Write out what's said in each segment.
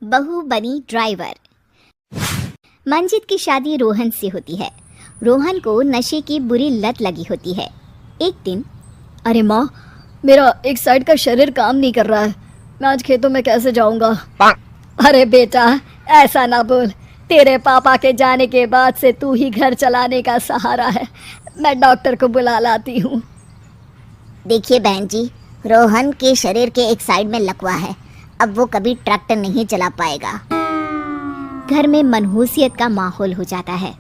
बहू बनी ड्राइवर। मंजित की शादी रोहन से होती है। रोहन को नशे की बुरी लत लगी होती है। एक दिन, अरे माँ, मेरा एक साइड का शरीर काम नहीं कर रहा है। मैं आज खेतों में कैसे जाऊंगा? अरे बेटा, ऐसा ना बोल। तेरे पापा के जाने के बाद से तू ही घर चलाने का सहारा है। मैं डॉक्टर को बुला लाती हूँ। देखिए बहन जी, रोहन के शरीर के एक साइड में लकवा है। अब वो कभी ट्रैक्टर नहीं चला पाएगा। घर में मनहूसियत का माहौल हो जाता है।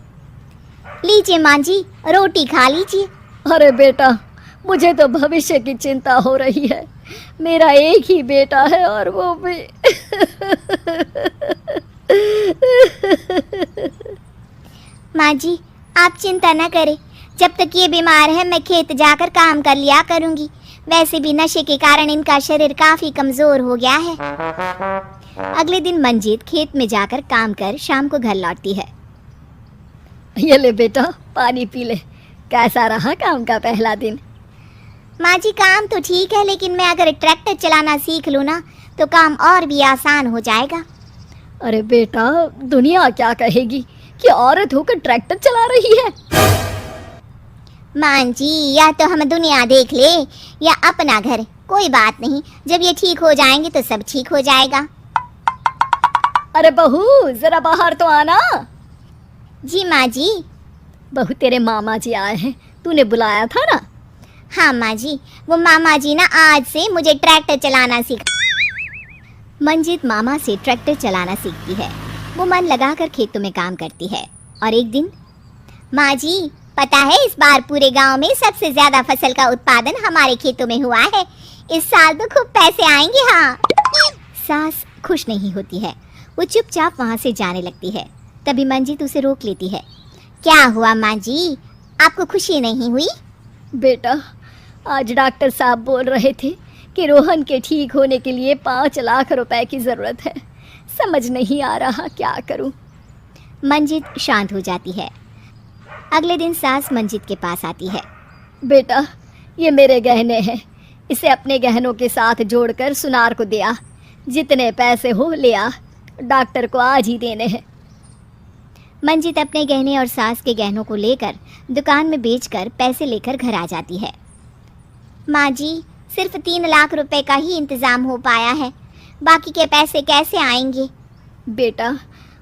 लीजिए माँ जी, रोटी खा लीजिए। अरे बेटा, मुझे तो भविष्य की चिंता हो रही है। मेरा एक ही बेटा है और वो भी माँ जी, आप चिंता न करें। जब तक ये बीमार है मैं खेत जाकर काम कर लिया करूँगी। वैसे भी नशे के कारण इनका शरीर काफ़ी कमज़ोर हो गया है। अगले दिन मंजीत खेत में जाकर काम कर शाम को घर लौटती है। ये ले बेटा, पानी पी ले। कैसा रहा काम का पहला दिन? माँ जी, काम तो ठीक है, लेकिन मैं अगर ट्रैक्टर चलाना सीख लूँ ना तो काम और भी आसान हो जाएगा। अरे बेटा, दुनिया क्या कहेगी कि औरत होकर ट्रैक्टर चला रही है। माँ जी, या तो हम दुनिया देख ले या अपना घर, कोई बात नहीं। जब ये ठीक हो जाएंगे तो सब ठीक हो जाएगा। अरे बहू, जरा बाहर तो आना। जी माँ जी। बहू, तेरे मामा जी आए हैं, तूने बुलाया था ना? हाँ माँ जी, वो मामा जी ना आज से मुझे ट्रैक्टर चलाना सीखा। मंजित मामा से ट्रैक्टर चलाना सीखती है। वो मन लगाकर खेतों में काम करती है। और एक दिन, माँ जी पता है, इस बार पूरे गांव में सबसे ज्यादा फसल का उत्पादन हमारे खेतों में हुआ है। इस साल तो खूब पैसे आएंगे। हाँ। सास खुश नहीं होती है। वो चुपचाप वहाँ से जाने लगती है। तभी मंजित उसे रोक लेती है। क्या हुआ माँ जी, आपको खुशी नहीं हुई? बेटा, आज डॉक्टर साहब बोल रहे थे कि रोहन के ठीक होने के लिए 5 लाख रुपए की ज़रूरत है। समझ नहीं आ रहा क्या करूं। मंजित शांत हो जाती है। अगले दिन सास मंजित के पास आती है। बेटा, ये मेरे गहने हैं। इसे अपने गहनों के साथ जोड़कर सुनार को दे आ। जितने पैसे हो ले आ। डॉक्टर को आज ही देने हैं। मंजित अपने गहने और सास के गहनों को लेकर दुकान में बेचकर पैसे लेकर घर आ जाती है। माँ जी, सिर्फ 3 लाख रुपए का ही इंतज़ाम हो पाया है। बाकी के पैसे कैसे आएंगे? बेटा,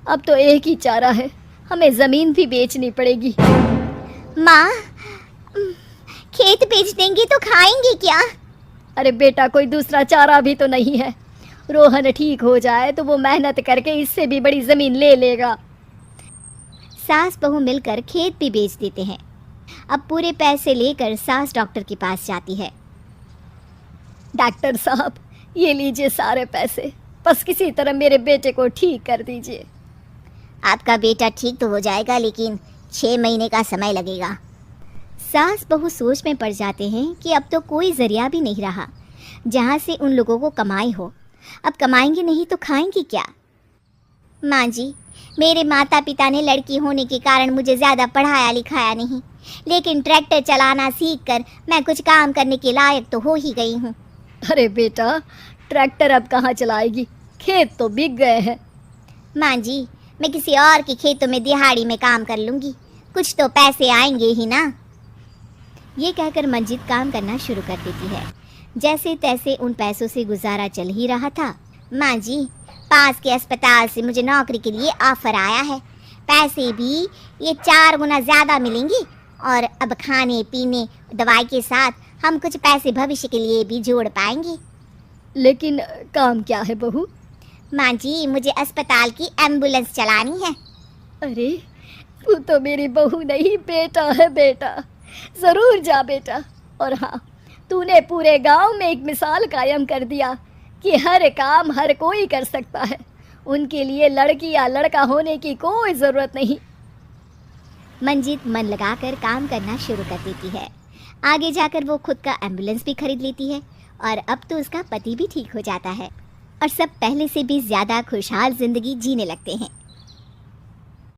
अब तो एक ही चारा है, हमें ज़मीन भी बेचनी पड़ेगी। माँ, खेत बेच देंगे तो खाएंगे क्या? अरे बेटा, कोई दूसरा चारा भी तो नहीं है। रोहन ठीक हो जाए तो वो मेहनत करके इससे भी बड़ी ज़मीन ले लेगा। सास बहू मिलकर खेत भी बेच देते हैं। अब पूरे पैसे लेकर सास डॉक्टर के पास जाती है। डॉक्टर साहब, ये लीजिए सारे पैसे, बस किसी तरह मेरे बेटे को ठीक कर दीजिए। आपका बेटा ठीक तो हो जाएगा, लेकिन 6 महीने का समय लगेगा। सास बहू सोच में पड़ जाते हैं कि अब तो कोई जरिया भी नहीं रहा जहाँ से उन लोगों को कमाई हो। अब कमाएंगे नहीं तो खाएंगे क्या? माँ जी, मेरे माता पिता ने लड़की होने के कारण मुझे ज़्यादा पढ़ाया लिखाया नहीं, लेकिन ट्रैक्टर चलाना सीखकर मैं कुछ काम करने के लायक तो हो ही गई हूँ। अरे बेटा, ट्रैक्टर अब कहाँ चलाएगी? खेत तो बिक गए हैं। माँ जी, मैं किसी और के खेतों में दिहाड़ी में काम कर लूँगी, कुछ तो पैसे आएंगे ही ना। ये कहकर मंजित काम करना शुरू कर देती है। जैसे तैसे उन पैसों से गुजारा चल ही रहा था। माँ जी, पास के अस्पताल से मुझे नौकरी के लिए ऑफर आया है। पैसे भी ये 4 गुना ज़्यादा मिलेंगे और अब खाने पीने दवाई के साथ हम कुछ पैसे भविष्य के लिए भी जोड़ पाएंगे। लेकिन काम क्या है बहू? माँ जी, मुझे अस्पताल की एम्बुलेंस चलानी है। अरे, तू तो मेरी बहू नहीं, बेटा है बेटा। ज़रूर जा बेटा। और हाँ, तूने पूरे गांव में एक मिसाल कायम कर दिया कि हर काम हर कोई कर सकता है। उनके लिए लड़की या लड़का होने की कोई ज़रूरत नहीं। मंजित मन लगाकर काम करना शुरू कर देती है। आगे जाकर वो खुद का एम्बुलेंस भी खरीद लेती है और अब तो उसका पति भी ठीक हो जाता है और सब पहले से भी ज़्यादा खुशहाल ज़िंदगी जीने लगते हैं।